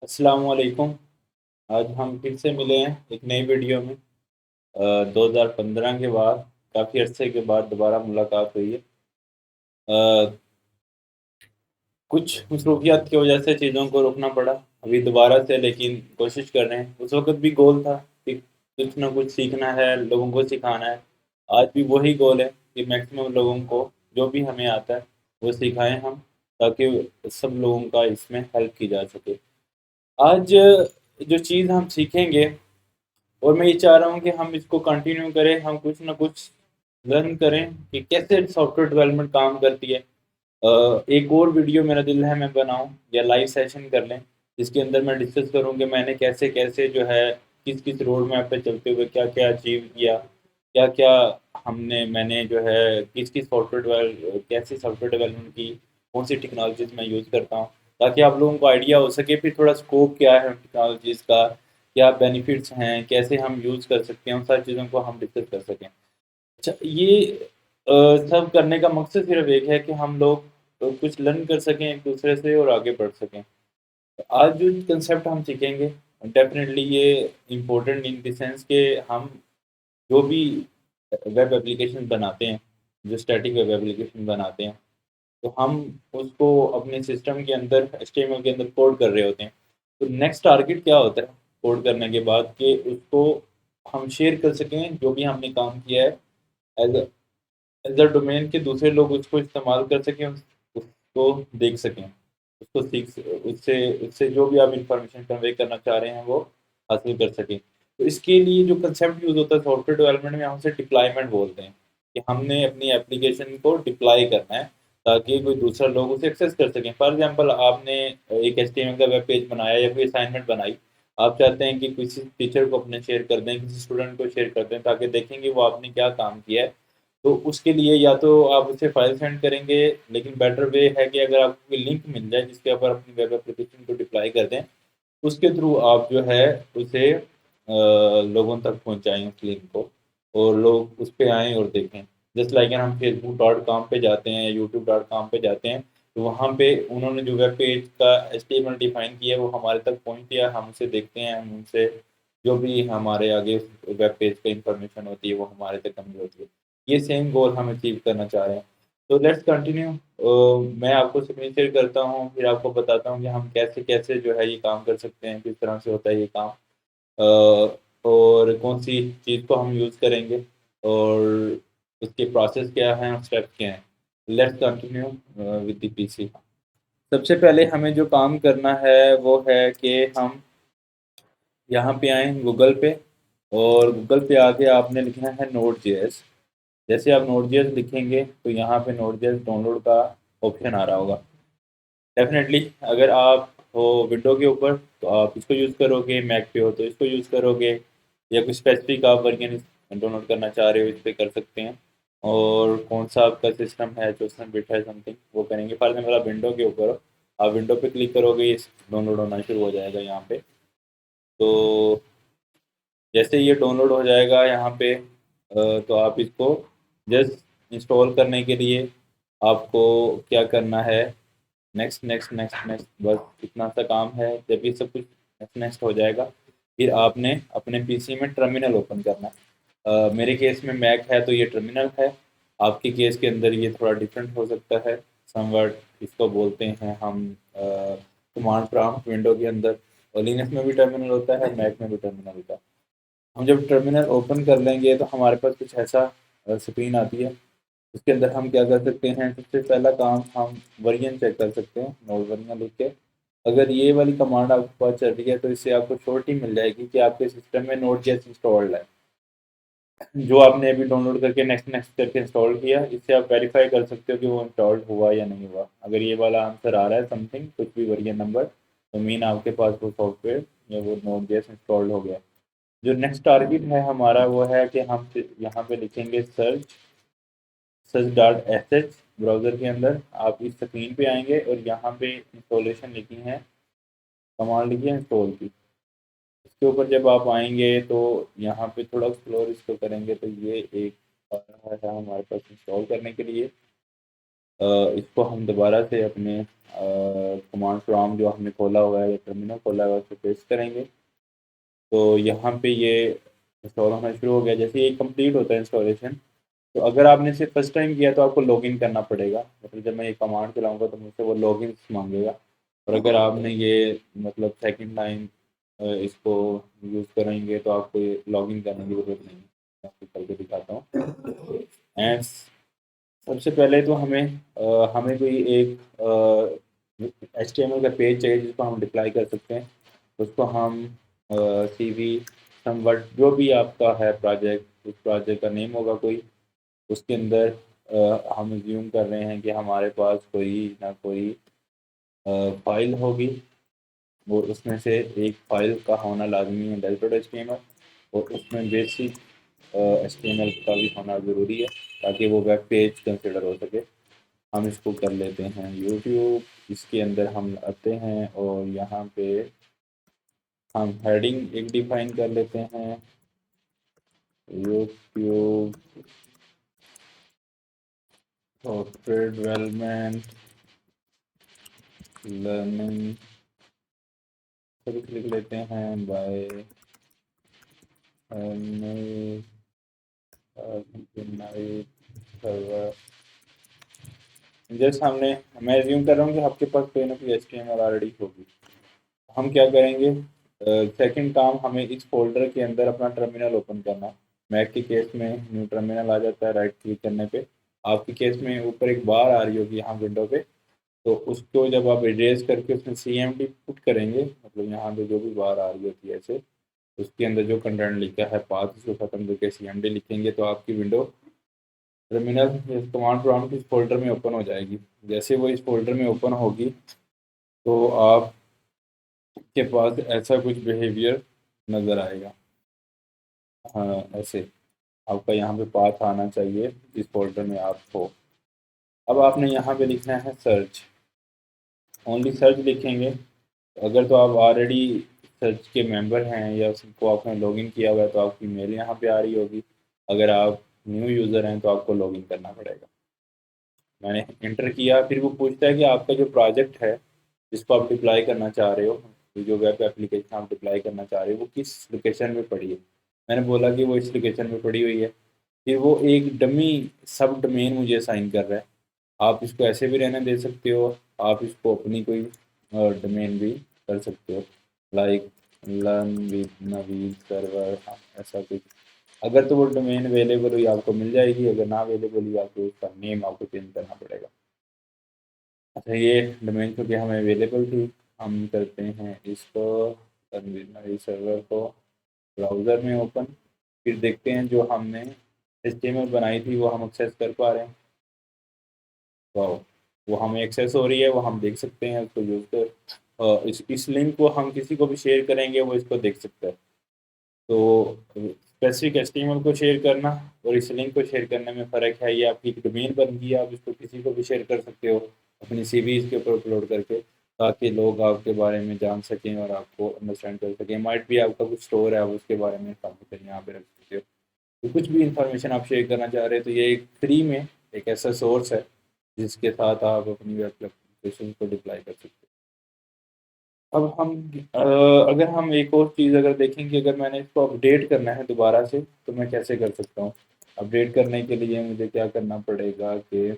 अस्सलाम वालेकुम। आज हम फिर से मिले हैं एक नई वीडियो में। 2015 के बाद काफ़ी अरसे के बाद दोबारा मुलाकात हुई है। अ, कुछ मसरूफियत की वजह से चीज़ों को रोकना पड़ा। अभी दोबारा से लेकिन कोशिश कर रहे हैं। उस वक़्त भी गोल था कि कुछ ना कुछ सीखना है, लोगों को सिखाना है। आज भी वही गोल है कि मैक्सिमम लोगों को जो भी हमें आता है, वो सिखाएँ हम, ताकि सब लोगों का इसमें हेल्प की जा सके। आज जो चीज़ हम सीखेंगे और मैं ये चाह रहा हूँ कि हम इसको कंटिन्यू करें, हम कुछ ना कुछ लर्न करें कि कैसे सॉफ्टवेयर डेवलपमेंट काम करती है। एक और वीडियो मेरा दिल है मैं बनाऊँ या लाइव सेशन कर लें, जिसके अंदर मैं डिस्कस करूँ कि मैंने कैसे-कैसे जो है किस-किस रोड मैप पे चलते हुए क्या-क्या अचीव किया, क्या-क्या मैंने जो है किस-किस कैसे सॉफ्टवेयर डेवलपमेंट की, कौन-सी टेक्नोलॉजीज़ मैं यूज़ करता हूँ, ताकि आप लोगों को आइडिया हो सके फिर थोड़ा स्कोप क्या है उन टेक्नोलॉजीज़ का, क्या बेनिफिट्स हैं, कैसे हम यूज़ कर सकते हैं, उन सारी चीज़ों को हम डिस्कस कर सकें। अच्छा ये सब करने का मकसद सिर्फ़ एक है कि हम लोग कुछ लर्न कर सकें एक-दूसरे से और आगे बढ़ सकें। तो आज जो कंसेप्ट हम सीखेंगे डेफ़िनेटली ये इम्पोर्टेंट इन द सेंस कि हम जो भी वेब एप्लीकेशन बनाते हैं, जो स्टैटिक वेब एप्लीकेशन बनाते हैं, तो हम उसको अपने सिस्टम के अंदर एचटीएमएल के अंदर कोड कर रहे होते हैं। तो नेक्स्ट टारगेट क्या होता है कोड करने के बाद कि उसको हम शेयर कर सकें जो भी हमने काम किया है as a as a domain के दूसरे लोग उसको इस्तेमाल कर सकें, उसको देख सकें, उसको सीख स उससे उससे जो भी आप इन्फॉर्मेशन कन्वे करना चाह रहे हैं, वो हासिल कर सकें। तो इसके लिए जो कांसेप्ट यूज़ होता है सॉफ्टवेयर डेवलपमेंट में हम उसे डिप्लॉयमेंट बोलते हैं, कि हमने अपनी एप्लीकेशन को डिप्लॉय करना है, ताकि कोई दूसरा लोग उसे एक्सेस कर सकें। फॉर एग्ज़ाम्पल आपने एक एचटीएमएल का वेब पेज बनाया या कोई असाइनमेंट बनाई, आप चाहते हैं कि किसी टीचर को अपने शेयर कर दें, किसी स्टूडेंट को शेयर कर दें, ताकि देखेंगे वो आपने क्या काम किया है। तो उसके लिए या तो आप उसे फ़ाइल सेंड करेंगे, लेकिन बेटर वे है कि अगर आपको कोई लिंक मिल जाए जिसके ऊपर अपनी वेब एप्लीकेशन को डिप्लॉय कर दें, उसके थ्रू आप जो है उसे लोगों तक पहुँचाएँ उस लिंक को और लोग उस पे आएँ और देखें। जस्ट लाइक हम फेसबुक.com पे जाते हैं, यूट्यूब.com पे जाते हैं, तो वहाँ पे उन्होंने जो वेब पेज का एचटीएमएल डिफ़ाइन किया है वो हमारे तक पहुँच गया, हम उसे देखते हैं, हम उनसे जो भी हमारे आगे वेब पेज पे इन्फॉर्मेशन होती है वो हमारे तक कन्वे होती है। ये सेम गोल हम अचीव करना चाह रहे हैं। तो लेट्स कंटिन्यू। मैं आपको स्क्रीन शेयर करता हूँ, फिर आपको बताता हूँ कि हम कैसे-कैसे जो है ये काम कर सकते हैं, किस तरह से होता है ये काम। और कौन-सी चीज़ को हम यूज़ करेंगे और उसके प्रोसेस क्या हैं और स्टेप्स क्या हैं। Let's continue with the PC. सबसे पहले हमें जो काम करना है वो है कि हम यहाँ पे आएँ गूगल पे और गूगल पे आके आपने लिखना है नोड.जेएस। जैसे आप नोड.जेएस लिखेंगे तो यहाँ पे नोड.जेएस डाउनलोड का ऑप्शन आ रहा होगा। डेफ़िनेटली अगर आप हो विंडो के ऊपर तो आप इसको यूज़ करोगे, मैक पे हो तो इसको यूज़ करोगे या कोई स्पेसिफ़िक आप वर्ज़न डाउनलोड करना चाह रहे हो इस पे कर सकते हैं। और कौन-सा आपका सिस्टम है जो उसमें बिट है समथिंग वो करेंगे। फॉर एग्ज़ाम्पल आप विंडो के ऊपर हो, आप विंडो पे क्लिक करोगे ये डाउनलोड होना शुरू हो जाएगा यहाँ पे। तो जैसे ये डाउनलोड हो जाएगा यहाँ पे तो आप इसको जस्ट इंस्टॉल करने के लिए आपको क्या करना है नेक्स्ट, नेक्स्ट, नेक्स्ट, नेक्स्ट बस इतना सा काम है। जब ये सब कुछ नेक्स्ट, नेक्स्ट हो जाएगा, फिर आपने अपने पीसी में टर्मिनल ओपन करना है। मेरे केस में मैक है तो ये टर्मिनल है, आपके केस के अंदर ये थोड़ा डिफरेंट हो सकता है। समवॉट इसको बोलते हैं हम कमांड प्रॉम्प्ट विंडो के अंदर और लिनक्स में भी टर्मिनल होता है, मैक में भी टर्मिनल होता है। हम जब टर्मिनल ओपन कर लेंगे तो हमारे पास कुछ ऐसा स्क्रीन आती है। उसके अंदर हम क्या कर सकते हैं, सबसे पहला काम हम वर्जन चेक कर सकते हैं, नोड वर्जन लिख के। अगर ये वाली कमांड आपके पास चल रही है तो इससे आपको श्योरिटी मिल जाएगी कि आपके सिस्टम में नोड.जेएस इंस्टॉल्ड है। जो आपने अभी डाउनलोड करके नेक्स्ट नेक्स्ट करके इंस्टॉल किया, इससे आप वेरीफाई कर सकते हो कि वो इंस्टॉल्ड हुआ या नहीं हुआ। अगर ये वाला आंसर आ रहा है समथिंग कुछ भी वर्जन नंबर, तो मीन आपके पास वो सॉफ्टवेयर या वो नोड.जेएस इंस्टॉल्ड हो गया। जो नेक्स्ट टारगेट है हमारा वो है कि हम यहाँ पे लिखेंगे सर्च.sh ब्राउज़र के अंदर आप इस स्क्रीन पे आएँगे और यहाँ पे इंस्टॉलेशन लिखी है, कमांड लिखी है इंस्टॉल की। इसके ऊपर जब आप आएँगे तो यहाँ पे थोड़ा एक्सप्लोर इसको करेंगे तो ये एक आ रहा है हमारे पास इंस्टॉल करने के लिए। इसको हम दोबारा से अपने कमांड प्रॉम्प्ट जो हमने खोला हुआ है या टर्मिनल खोला हुआ है उसको पेस्ट करेंगे। तो यहाँ पे ये इंस्टॉल होना शुरू हो गया। जैसे ये कंप्लीट होता है इंस्टॉलेशन, तो अगर आपने इसे फर्स्ट टाइम किया तो आपको लॉगिन करना पड़ेगा। मतलब जब मैं ये कमांड चलाऊँगा तो मुझसे वो लॉगिन मांगेगा। और अगर आपने ये मतलब सेकंड टाइम इसको यूज़ करेंगे तो आपको ये लॉगिन करने की ज़रूरत नहीं है। मैं आपको करके दिखाता हूँ। एंड सबसे पहले तो हमें कोई एक एचटीएमएल का पेज चाहिए जिसको हम डिप्लाई कर सकते हैं। उसको हम सीवी समवट जो भी आपका है प्रोजेक्ट, उस प्रोजेक्ट का नेम होगा कोई, उसके अंदर हम अज्यूम कर रहे हैं कि हमारे पास कोई ना कोई फाइल होगी। वो उसमें से एक फाइल का होना लाजमी है डॉट एचटीएमएल, और उसमें बेसिक एचटीएमएल का भी होना ज़रूरी है ताकि वो वेब पेज कंसिडर हो सके। हम इसको कर लेते हैं यूट्यूब। इसके अंदर हम आते हैं और यहाँ पे हम हेडिंग एक डिफाइन कर लेते हैं, यूट्यूब सॉफ्टवेयर डेवलपमेंट लर्निंग लिख लेते हैं बाय सर्वर। जैसे मैं एज्यूम कर रहा हूँ कि आपके पास कोई ना कोई एचटीएमएल ऑलरेडी होगी। हम क्या करेंगे, सेकंड काम हमें इस फोल्डर के अंदर अपना टर्मिनल ओपन करना है। मैक के केस में न्यू टर्मिनल आ जाता है राइट क्लिक करने पे। आपके केस में ऊपर एक बार आ रही होगी यहाँ विंडो पे, तो उसको जब आप इरेज करके उसमें CMD पुट करेंगे, मतलब यहाँ पे जो भी बार आ रही होती है ऐसे, उसके अंदर जो कंटेंट लिखा है पाथ उसको ख़त्म करके CMD लिखेंगे तो आपकी विंडो टर्मिनल कमांड प्रॉम्प्ट इस फोल्डर में ओपन हो जाएगी। जैसे वो इस फोल्डर में ओपन होगी तो आपके पास ऐसा कुछ बिहेवियर नज़र आएगा। हाँ, ऐसे आपका यहाँ पे पाथ आना चाहिए इस फोल्डर में आप हो। अब आपने यहाँ पे लिखना है सर्च, ओनली सर्च लिखेंगे। अगर तो आप ऑलरेडी सर्च के मेंबर हैं या उसको आपने लॉगिन किया हुआ है तो आपकी मेल यहाँ पे आ रही होगी। अगर आप न्यू यूज़र हैं तो आपको लॉगिन करना पड़ेगा। मैंने इंटर किया, फिर वो पूछता है कि आपका जो प्रोजेक्ट है जिसको आप डिप्लाई करना चाह रहे हो, तो जो वेब एप्लीकेशन आप डिप्लाई करना चाह रहे हो वो किस लोकेशन में पड़ी है। मैंने बोला कि वो इस लोकेशन में पड़ी हुई है। फिर वो एक डमी सब डोमेन मुझे असाइन कर रहा है। आप इसको ऐसे भी रहने दे सकते हो, आप इसको अपनी कोई डोमेन भी कर सकते हो, like learn with Naveed server, ऐसा कुछ। अगर तो वो डोमेन अवेलेबल हुई आपको मिल जाएगी, अगर ना अवेलेबल हुई आपको उसका नेम आपको चेंज करना पड़ेगा। अच्छा, ये डोमेन चूँकि हमें अवेलेबल थी, हम करते हैं इसको कन्वीनरी सर्वर को ब्राउज़र में ओपन। फिर देखते हैं जो हमने एचटीएमएल बनाई थी वो हम एक्सेस कर पा रहे हैं। वाओ, वो हमें एक्सेस हो रही है, वो हम देख सकते हैं उसको यूज़ कर। इस लिंक को हम किसी को भी शेयर करेंगे वो इसको देख सकता है। तो स्पेसिफिक एचटीएमएल को शेयर करना और इस लिंक को शेयर करने में फ़र्क है। ये आपकी एक डोमेन बन गई है, आप इसको किसी को भी शेयर कर सकते हो अपनी सीवी इसके ऊपर अपलोड करके, ताकि लोग आपके बारे में जान सकें और आपको अंडरस्टैंड कर सकें। माइट भी आपका कुछ स्टोर है, आप उसके बारे में इंफॉर्मेशन यहाँ पे रख सकते हो। तो कुछ भी इंफॉर्मेशन आप शेयर करना चाह रहे हैं तो ये एक फ्री में एक ऐसा सोर्स है जिसके साथ आप अपनी वेब एप्लीकेशन को डिप्लाई कर सकते हो। अब अगर हम एक और चीज़ अगर देखें कि अगर मैंने इसको अपडेट करना है दोबारा से तो मैं कैसे कर सकता हूँ। अपडेट करने के लिए मुझे क्या करना पड़ेगा कि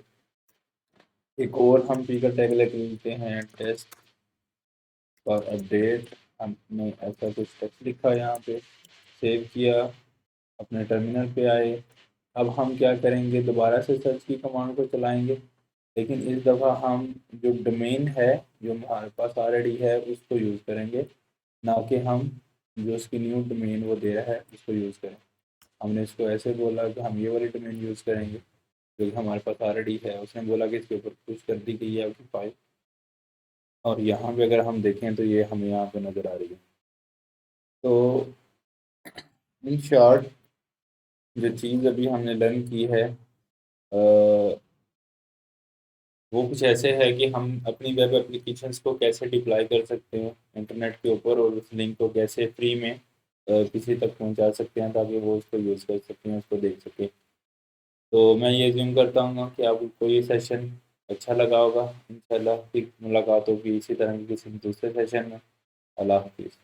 एक और हम पी का टैग लेके लेते हैं, टेस्ट फॉर अपडेट। हमने ऐसा कुछ टेक्स्ट लिखा, यहाँ पे सेव किया, अपने टर्मिनल पे आए। अब हम क्या करेंगे, दोबारा से सर्च की कमांड को चलाएंगे, लेकिन इस दफ़ा हम जो डोमेन है जो हमारे पास ऑलरेडी है उसको यूज़ करेंगे, ना कि हम जो उसकी न्यू डोमेन वो दे रहा है उसको यूज़ करें। हमने इसको ऐसे बोला कि हम ये वाली डोमेन यूज़ करेंगे जो कि हमारे पास ऑलरेडी है। उसने बोला कि इसके ऊपर पुश कर दी गई है उसकी फाइल, और यहाँ पे अगर हम देखें तो ये हमें यहाँ पे नज़र आ रही है। तो इन शॉर्ट जो चीज़ अभी हमने लर्न की है वो कुछ ऐसे है कि हम अपनी वेब एप्लीकेशंस को कैसे डिप्लॉय कर सकते हैं इंटरनेट के ऊपर, और उस लिंक को कैसे फ्री में किसी तक पहुंचा सकते हैं ताकि वो उसको यूज़ कर सकें, उसको देख सकें। तो मैं ये ज़ूम करता हूँ कि आपको ये सेशन अच्छा लगा होगा। इंशाल्लाह फिर मुलाकात होगी इसी तरह की किसी दूसरे सेशन में। अल्लाह हाफ़िज़।